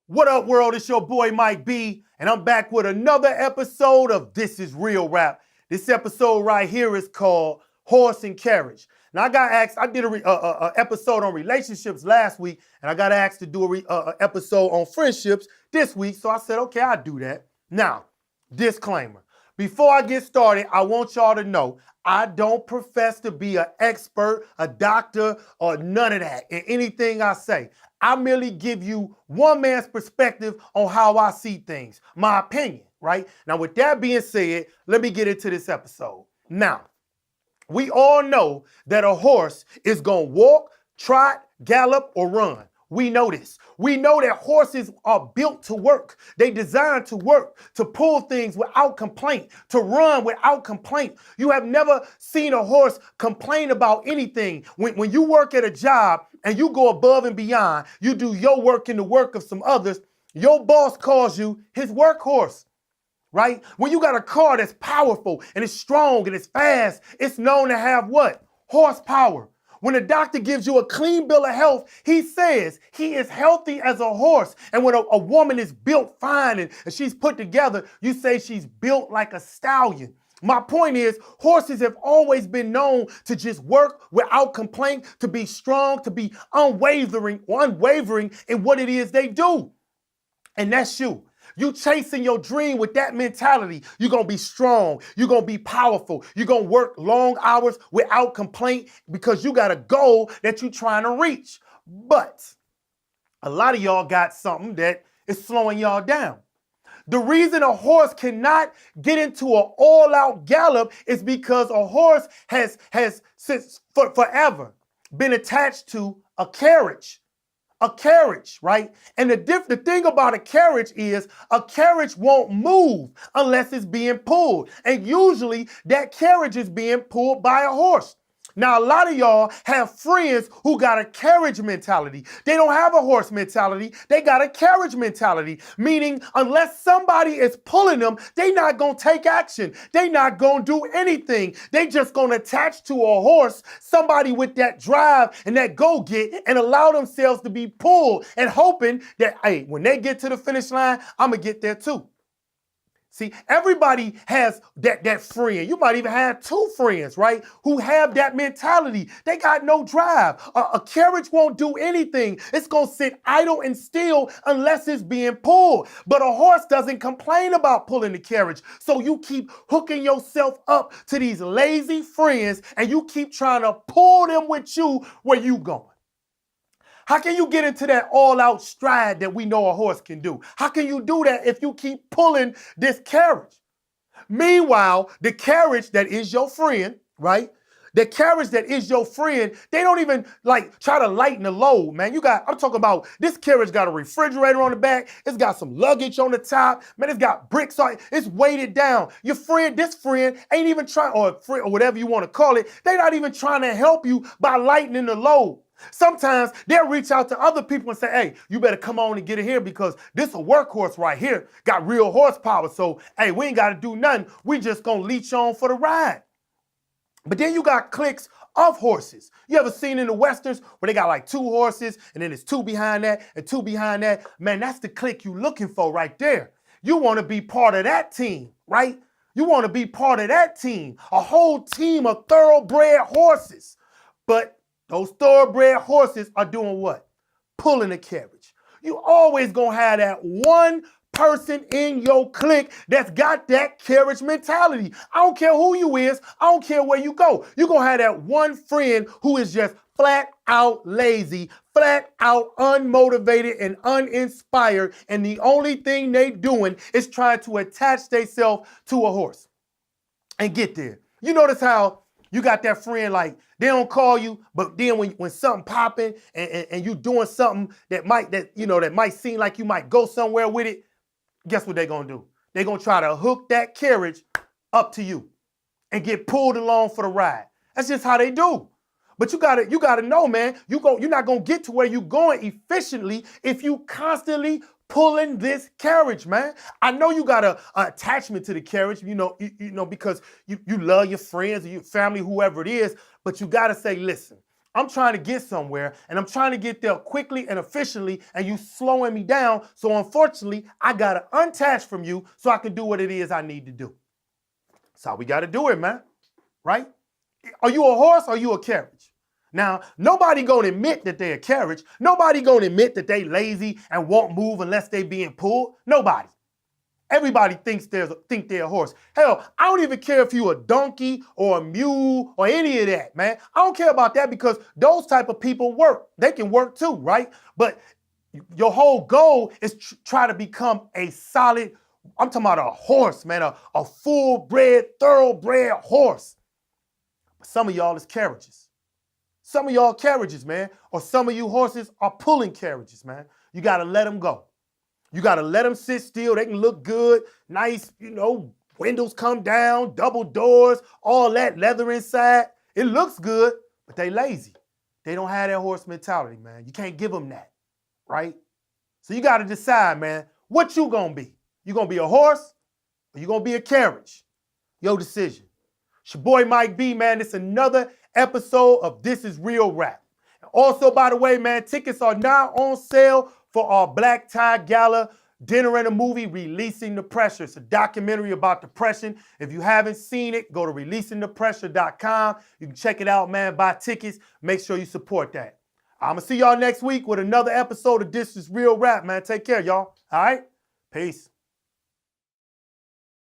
What up, world? It's your boy Mike B, and I'm back with another episode of This Is Real Rap. This episode right here is called Horse and Carriage. Now, I got asked, I did a episode on relationships last week, and I got asked to do a episode on friendships this week, so I said, okay, I'll do that. Now, disclaimer. Before I get started, I want y'all to know I don't profess to be an expert, a doctor, or none of that in anything I say. I merely give you one man's perspective on how I see things, my opinion, right? Now, with that being said, let me get into this episode. Now, we all know that a horse is going to walk, trot, gallop, or run. We know this. We know that horses are built to work. They designed to work, to pull things without complaint, to run without complaint. You have never seen a horse complain about anything. When you work at a job and you go above and beyond, you do your work and the work of some others, your boss calls you his workhorse, right? When you got a car that's powerful and it's strong and it's fast, it's known to have what? Horsepower. When a doctor gives you a clean bill of health, he says he is healthy as a horse. And when a woman is built fine and she's put together, you say she's built like a stallion. My point is, horses have always been known to just work without complaint, to be strong, to be unwavering in what it is they do. And that's you. You chasing your dream with that mentality. You're going to be strong. You're going to be powerful. You're going to work long hours without complaint because you got a goal that you're trying to reach. But a lot of y'all got something that is slowing y'all down. The reason a horse cannot get into an all-out gallop is because a horse has since forever been attached to a carriage. A carriage, right? And the thing about a carriage is a carriage won't move unless it's being pulled. And usually that carriage is being pulled by a horse. Now, a lot of y'all have friends who got a carriage mentality. They don't have a horse mentality. They got a carriage mentality, meaning unless somebody is pulling them, they not going to take action. They not going to do anything. They just going to attach to a horse, somebody with that drive and that go-get, and allow themselves to be pulled and hoping that, hey, when they get to the finish line, I'm going to get there too. See, everybody has that friend. You might even have two friends, right, who have that mentality. They got no drive. A carriage won't do anything. It's going to sit idle and still unless it's being pulled. But a horse doesn't complain about pulling the carriage. So you keep hooking yourself up to these lazy friends and you keep trying to pull them with you where you going. How can you get into that all-out stride that we know a horse can do? How can you do that if you keep pulling this carriage? Meanwhile, the carriage that is your friend, right? The carriage that is your friend, they don't even try to lighten the load, man. I'm talking about this carriage got a refrigerator on the back. It's got some luggage on the top. Man, it's got bricks on it. It's weighted down. This friend ain't even trying, or whatever you want to call it, they're not even trying to help you by lightening the load. Sometimes they'll reach out to other people and say, hey, you better come on and get in here because this a workhorse right here. Got real horsepower. So, hey, we ain't got to do nothing. We just going to leech on for the ride. But then you got cliques of horses. You ever seen in the Westerns where they got like two horses and then there's two behind that and two behind that? Man, that's the clique you looking for right there. You want to be part of that team, right? You want to be part of that team. A whole team of thoroughbred horses. But those thoroughbred horses are doing what? Pulling a carriage. You always gonna have that one person in your clique that's got that carriage mentality. I don't care who you is. I don't care where you go. You're gonna have that one friend who is just flat out lazy, flat out unmotivated and uninspired. And the only thing they doing is trying to attach themselves to a horse and get there. You notice how you got that friend they don't call you, but then when something popping and you doing something that might seem like you might go somewhere with it, guess what they're gonna do? They're gonna try to hook that carriage up to you and get pulled along for the ride. That's just how they do. But you gotta know, man, you're not gonna get to where you're going efficiently if you constantly pulling this carriage, man. I know you got a attachment to the carriage, because you love your friends or your family, whoever it is, but you gotta say, listen, I'm trying to get somewhere, and I'm trying to get there quickly and efficiently, and you slowing me down. So unfortunately, I got to unattach from you so I can do what it is I need to do. That's how we got to do it, man. Right? Are you a horse or are you a carriage? Now, nobody gonna admit that they're a carriage. Nobody gonna admit that they lazy and won't move unless they being pulled. Nobody. Everybody thinks they're a horse. Hell, I don't even care if you a donkey or a mule or any of that, man. I don't care about that because those type of people work. They can work too, right? But your whole goal is try to become a solid, I'm talking about a horse, man, a full-bred, thoroughbred horse. But some of y'all is carriages. Some of y'all carriages, man, or some of you horses are pulling carriages, man. You got to let them go. You got to let them sit still. They can look good, nice, windows come down, double doors, all that leather inside. It looks good, but they lazy. They don't have that horse mentality, man. You can't give them that, right? So you got to decide, man, what you going to be. You going to be a horse or you going to be a carriage? Your decision. It's your boy Mike B, man. It's another episode of This Is Real Rap. Also, by the way, man, tickets are now on sale for our Black Tie Gala dinner and a movie, Releasing the Pressure. It's a documentary about depression. If you haven't seen it, go to releasingthepressure.com. You can check it out, man. Buy tickets. Make sure you support that. I'm going to see y'all next week with another episode of This Is Real Rap, man. Take care, y'all. All right? Peace.